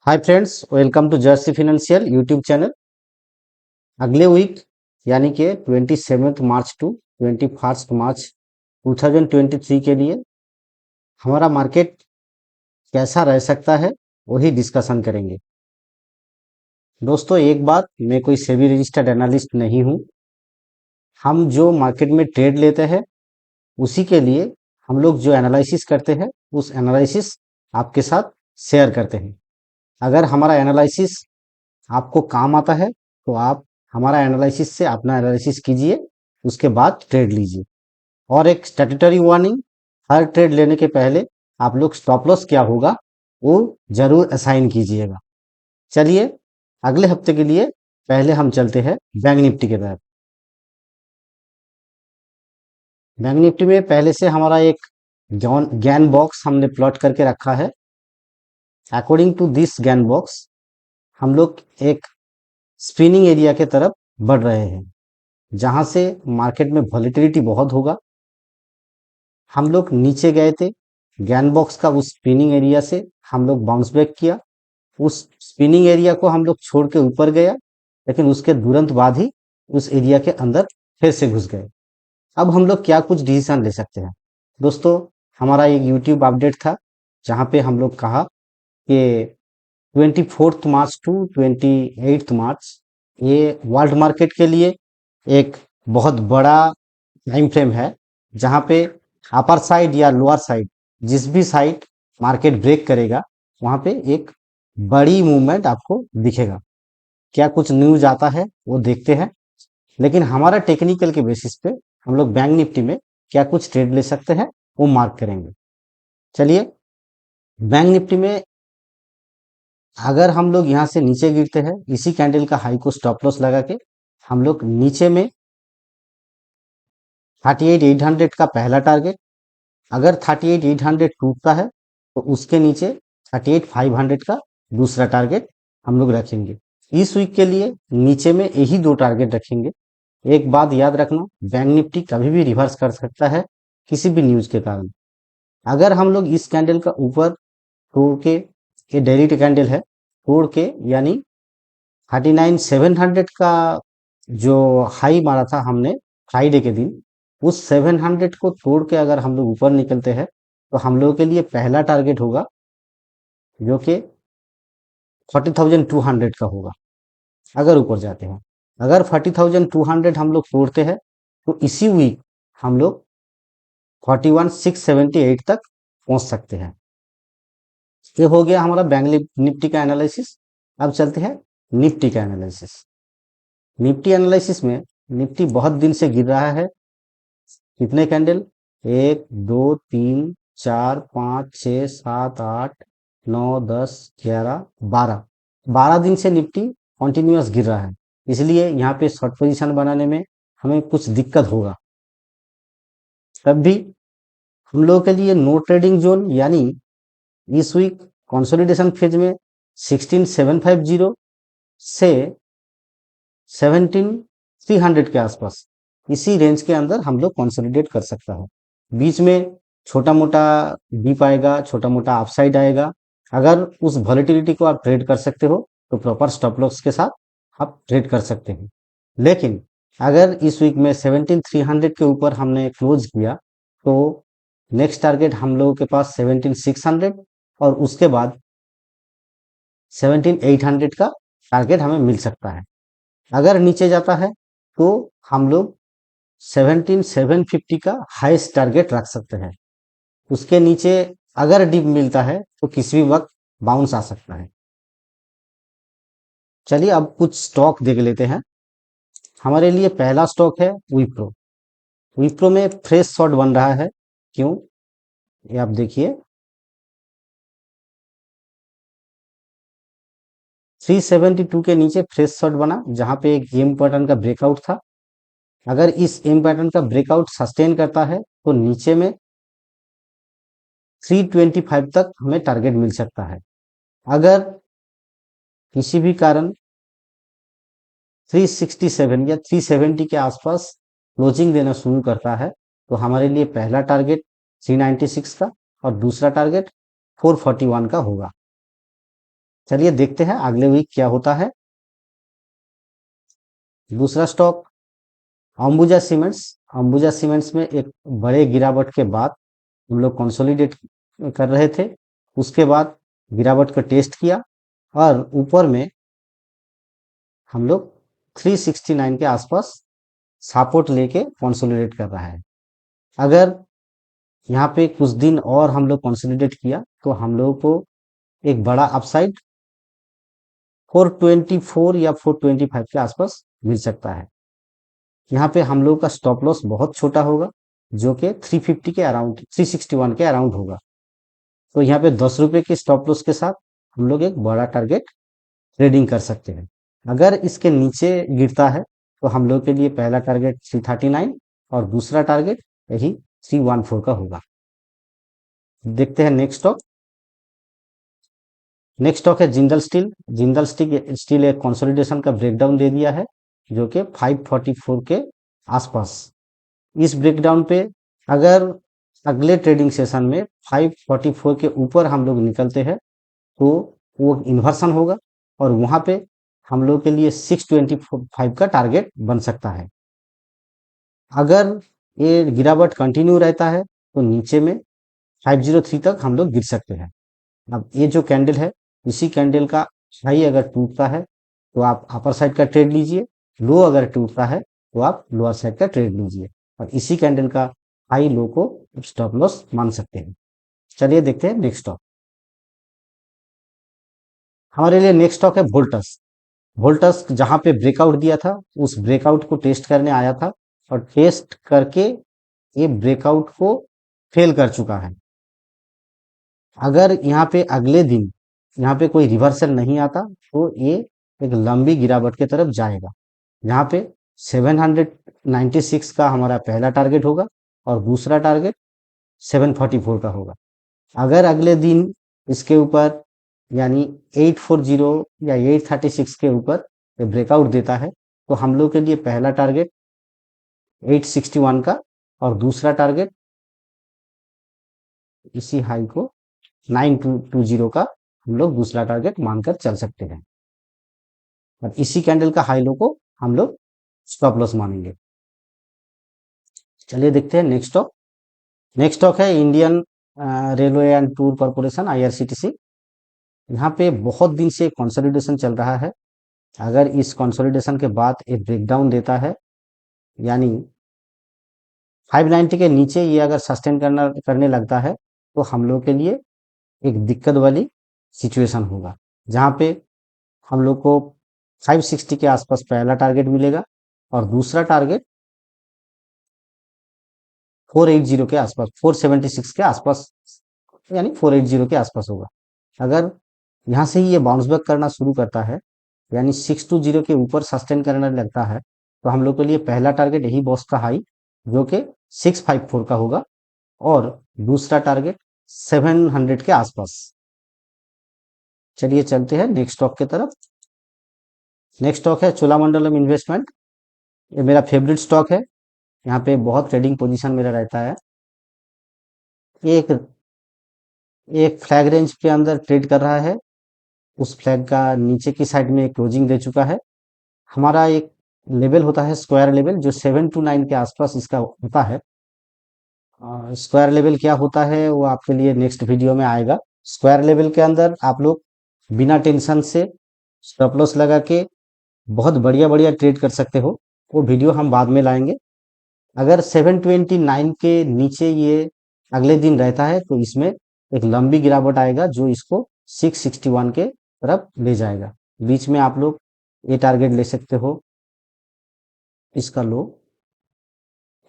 Hi friends, welcome to Jersey financial YouTube channel. अगले week यानी कि 27 मार्च टू 21 मार्च 2023 के लिए हमारा मार्केट कैसा रह सकता है वही डिस्कशन करेंगे। दोस्तों, एक बात, मैं कोई सेबी रजिस्टर्ड एनालिस्ट नहीं हूँ। हम जो मार्केट में ट्रेड लेते हैं उसी के लिए हम लोग जो एनालिसिस करते हैं उस एनालिसिस आपके साथ शेयर करते हैं। अगर हमारा एनालिसिस आपको काम आता है तो आप हमारा एनालिसिस से अपना एनालिसिस कीजिए, उसके बाद ट्रेड लीजिए। और एक स्टैट्यूटरी वार्निंग, हर ट्रेड लेने के पहले आप लोग स्टॉप लॉस क्या होगा वो जरूर असाइन कीजिएगा। चलिए, अगले हफ्ते के लिए पहले हम चलते हैं बैंक निफ्टी के तरफ। बैंक निफ्टी में पहले से हमारा एक ज्ञान बॉक्स हमने प्लॉट करके रखा है। अकॉर्डिंग टू दिस ज्ञान बॉक्स हम लोग एक स्पिनिंग एरिया के तरफ बढ़ रहे हैं, जहां से मार्केट में वॉलेटिलिटी बहुत होगा। हम लोग नीचे गए थे, ज्ञान बॉक्स का उस स्पिनिंग एरिया से हम लोग बाउंस बैक किया। उस स्पिनिंग एरिया को हम लोग छोड़ के ऊपर गया, लेकिन उसके तुरंत बाद ही उस एरिया के अंदर फिर से घुस गए। अब हम लोग क्या कुछ डिसीजन ले सकते हैं? दोस्तों, हमारा एक यूट्यूब अपडेट था जहां पे हम लोग कहा कि 24 मार्च टू 28 मार्च ये वर्ल्ड मार्केट के लिए एक बहुत बड़ा टाइम फ्रेम है, जहां पे अपर साइड या लोअर साइड जिस भी साइड मार्केट ब्रेक करेगा वहां पे एक बड़ी मूवमेंट आपको दिखेगा। क्या कुछ न्यूज आता है वो देखते हैं, लेकिन हमारा टेक्निकल के बेसिस पे हम लोग बैंक निफ्टी में क्या कुछ ट्रेड ले सकते हैं वो मार्क करेंगे। चलिए, बैंक निफ्टी में अगर हम लोग यहाँ से नीचे गिरते हैं, इसी कैंडल का हाई को स्टॉप लॉस लगा के हम लोग नीचे में 38,800 का पहला टारगेट, अगर 38,800 टूटता है तो उसके नीचे 38,500 का दूसरा टारगेट हम लोग रखेंगे। इस वीक के लिए नीचे में यही दो टारगेट रखेंगे। एक बात याद रखना, बैंक निफ्टी कभी भी रिवर्स कर सकता है किसी भी न्यूज के कारण। अगर हम लोग इस कैंडल का ऊपर तोड़ के, ये डेली कैंडल है, तोड़ के यानी 39,700 का जो हाई मारा था हमने फ्राइडे के दिन, उस 700 को तोड़ के अगर हम लोग ऊपर निकलते हैं तो हम लोगों के लिए पहला टारगेट होगा जो कि 40,200 का होगा अगर ऊपर जाते हैं। अगर 40,200 हम लोग तोड़ते हैं तो इसी वीक हम लोग 41,678 तक पहुंच सकते हैं। ये हो गया हमारा बैंक निफ्टी का एनालिसिस। अब चलते हैं निफ्टी का एनालिसिस। निफ्टी एनालिसिस में निफ्टी बहुत दिन से गिर रहा है। कितने कैंडल? 1 2 3 4 5 6 7 8 9 10 11 12 12 दिन से निफ्टी कॉन्टिन्यूअस गिर रहा है, इसलिए यहाँ पे शॉर्ट पोजीशन बनाने में हमें कुछ दिक्कत होगा। तब भी हम लोगों के लिए नो ट्रेडिंग जोन यानी इस वीक कंसोलिडेशन फेज में 16,750 से 17,300 के आसपास, इसी रेंज के अंदर हम लोग कंसोलिडेट कर सकता है। बीच में छोटा मोटा डिप आएगा, छोटा मोटा अपसाइड आएगा। अगर उस वॉलेटिलिटी को आप ट्रेड कर सकते हो तो प्रॉपर स्टॉप लॉस के साथ आप ट्रेड कर सकते हैं। लेकिन अगर इस वीक में 17,300 के ऊपर हमने क्लोज किया तो नेक्स्ट टारगेट हम लोगों के पास 17,600 और उसके बाद 17,800 का टारगेट हमें मिल सकता है। अगर नीचे जाता है तो हम लोग 17,750 का हाईएस्ट टारगेट रख सकते हैं। उसके नीचे अगर डिप मिलता है तो किसी भी वक्त बाउंस आ सकता है। चलिए, अब कुछ स्टॉक देख लेते हैं। हमारे लिए पहला स्टॉक है विप्रो। विप्रो में फ्रेश शॉट बन रहा है। क्यों? ये आप देखिए, 372 के नीचे फ्रेश शॉट बना, जहां पे एक एम पैटर्न का ब्रेकआउट था। अगर इस एम पैटर्न का ब्रेकआउट सस्टेन करता है तो नीचे में 325 तक हमें टारगेट मिल सकता है। अगर किसी भी कारण 367 या 370 के आसपास क्लोजिंग देना शुरू करता है तो हमारे लिए पहला टारगेट 396 का और दूसरा टारगेट 441 का होगा। चलिए देखते हैं अगले वीक क्या होता है। दूसरा stock Ambuja cements. Ambuja cements में एक बड़े गिरावट के बाद हम लोग कंसोलिडेट कर रहे थे, उसके बाद गिरावट का टेस्ट किया और ऊपर में हम लोग 369 के आसपास सपोर्ट लेके कंसोलिडेट कर रहा है। अगर यहाँ पे कुछ दिन और हम लोग कंसोलिडेट किया तो हम लोगों को एक बड़ा अपसाइड 424 या 425 के आसपास मिल सकता है। यहाँ पे हम लोग का स्टॉप लॉस बहुत छोटा होगा, जो कि 350 के अराउंड 361 के अराउंड होगा। तो यहाँ पे 10 रुपए के स्टॉप लॉस के साथ हम लोग एक बड़ा टारगेट ट्रेडिंग कर सकते हैं। अगर इसके नीचे गिरता है तो हम लोग के लिए पहला टारगेट 339 और दूसरा टारगेट यही 314 का होगा। देखते हैं नेक्स्ट स्टॉक। नेक्स्ट स्टॉक है जिंदल स्टील। जिंदल स्टील एक कंसोलिडेशन का ब्रेकडाउन दे दिया है, जो कि 544 के आसपास। इस ब्रेकडाउन पे अगर अगले ट्रेडिंग सेशन में 544 के ऊपर हम लोग निकलते हैं तो वो इन्वर्सन होगा और वहां पे हम लोग के लिए 625 का टारगेट बन सकता है। अगर ये गिरावट कंटिन्यू रहता है तो नीचे में 503 तक हम लोग गिर सकते हैं। अब ये जो कैंडल है, इसी कैंडल का हाई अगर टूटता है तो आप अपर साइड का ट्रेड लीजिए, लो अगर टूटता है तो आप लोअर साइड का ट्रेड लीजिए और इसी कैंडल का हाई लो को स्टॉप लॉस मान सकते हैं। चलिए देखते हैं नेक्स्ट स्टॉक। हमारे लिए नेक्स्ट स्टॉक है वोल्टस। वोल्टस जहां पे ब्रेकआउट दिया था उस ब्रेकआउट को टेस्ट करने आया था और टेस्ट करके ये ब्रेकआउट को फेल कर चुका है। अगर यहाँ पे अगले दिन यहाँ पे कोई रिवर्सल नहीं आता तो ये एक लंबी गिरावट की तरफ जाएगा। यहाँ पे 796 का हमारा पहला टारगेट होगा और दूसरा टारगेट 744 का होगा। अगर अगले दिन इसके ऊपर यानी 840 या 836 के ऊपर ब्रेकआउट देता है तो हम लोग के लिए पहला टारगेट 861 का और दूसरा टारगेट इसी हाई को 9220 का हम लोग दूसरा टारगेट मानकर चल सकते हैं और इसी कैंडल का हाई लो को हम लोग स्टॉप लॉस मानेंगे। चलिए देखते हैं नेक्स्ट स्टॉक। नेक्स्ट स्टॉक है Indian railway and tour corporation IRCTC। यहाँ पे बहुत दिन से कंसोलिडेशन चल रहा है। अगर इस कंसोलिडेशन के बाद एक ब्रेकडाउन देता है यानी 590 के नीचे ये अगर सस्टेन करने लगता है तो हम लोग के लिए एक दिक्कत वाली सिचुएशन होगा, जहां पे हम लोग को 560 के आसपास पहला टारगेट मिलेगा और दूसरा टारगेट 480 के आसपास 476 के आसपास यानी 480 के आसपास होगा। अगर यहाँ से ही ये बाउंस बैक करना शुरू करता है यानी 620 के ऊपर सस्टेन करने लगता है तो हम लोग के लिए पहला टारगेट यही बॉस का हाई जो कि 654 का होगा और दूसरा टारगेट 700 के आसपास। चलिए चलते हैं नेक्स्ट स्टॉक की तरफ। नेक्स्ट स्टॉक है चोलामंडलम इन्वेस्टमेंट। ये मेरा फेवरेट स्टॉक है, यहाँ पे बहुत ट्रेडिंग पोजीशन मेरा रहता है। एक एक फ्लैग रेंज के अंदर ट्रेड कर रहा है, उस फ्लैग का नीचे की साइड में क्लोजिंग दे चुका है। हमारा एक लेवल होता है स्क्वायर लेवल जो 7 to 9 के आसपास इसका होता है। स्क्वायर लेवल क्या होता है वो आपके लिए नेक्स्ट वीडियो में आएगा। स्क्वायर लेवल के अंदर आप लोग बिना टेंशन से स्टॉप लॉस लगा के बहुत बढ़िया बढ़िया ट्रेड कर सकते हो, वो वीडियो हम बाद में लाएंगे। अगर 729 के नीचे ये अगले दिन रहता है तो इसमें एक लंबी गिरावट आएगा जो इसको 661 के तरफ ले जाएगा। बीच में आप लोग ये टारगेट ले सकते हो इसका लो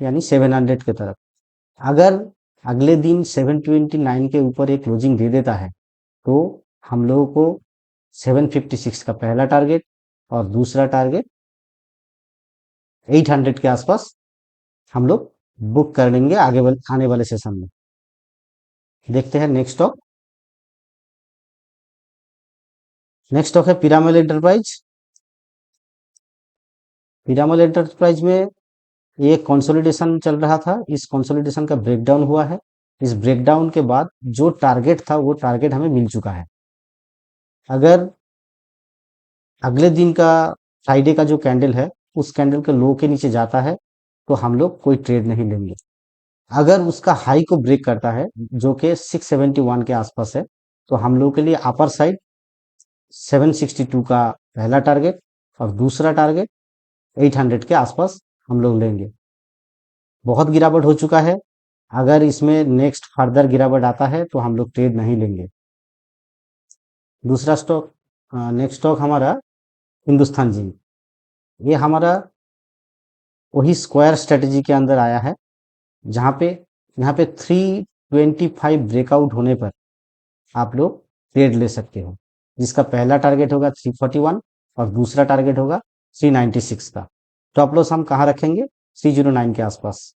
यानी 700 के तरफ। अगर अगले दिन 729 के ऊपर एक क्लोजिंग दे देता है तो हम लोगों को 756 का पहला टारगेट और दूसरा टारगेट 800 के आसपास हम लोग बुक कर लेंगे आने वाले सेशन में। देखते हैं नेक्स्ट स्टॉक। नेक्स्ट स्टॉक है पिरामल एंटरप्राइज। पिरामल एंटरप्राइज में ये कंसोलिडेशन चल रहा था, इस कंसोलिडेशन का ब्रेकडाउन हुआ है। इस ब्रेकडाउन के बाद जो टारगेट था वो टारगेट हमें मिल चुका है। अगर अगले दिन का फ्राइडे का जो कैंडल है उस कैंडल के लो के नीचे जाता है तो हम लोग कोई ट्रेड नहीं लेंगे। अगर उसका हाई को ब्रेक करता है जो कि 671 के आसपास है तो हम लोग के लिए अपर साइड 762 का पहला टारगेट और दूसरा टारगेट 800 के आसपास हम लोग लेंगे। बहुत गिरावट हो चुका है, अगर इसमें नेक्स्ट फर्दर गिरावट आता है तो हम लोग ट्रेड नहीं लेंगे। दूसरा स्टॉक, नेक्स्ट स्टॉक हमारा हिंदुस्तान जिंक। ये हमारा वही स्क्वायर स्ट्रेटेजी के अंदर आया है जहाँ पे यहाँ पे 325 ब्रेकआउट होने पर आप लोग ट्रेड ले सकते हो, जिसका पहला टारगेट होगा 341 और दूसरा टारगेट होगा 396 का। स्टॉप लॉस हम कहाँ रखेंगे? 309 के आसपास।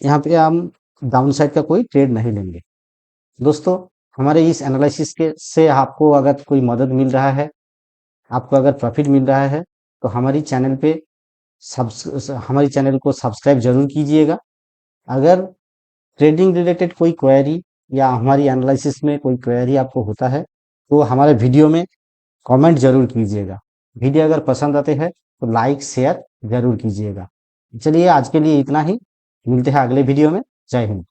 यहाँ पे हम डाउन साइड का कोई ट्रेड नहीं लेंगे। दोस्तों, हमारे इस एनालिसिस के से आपको अगर कोई मदद मिल रहा है, आपको अगर प्रॉफिट मिल रहा है तो हमारी चैनल को सब्सक्राइब जरूर कीजिएगा। अगर ट्रेडिंग रिलेटेड कोई क्वेरी या हमारी एनालिसिस में कोई क्वेरी आपको होता है तो हमारे वीडियो में कमेंट जरूर कीजिएगा। वीडियो अगर पसंद आते हैं तो लाइक शेयर जरूर कीजिएगा। चलिए आज के लिए इतना ही, मिलते हैं अगले वीडियो में। जय हिंद।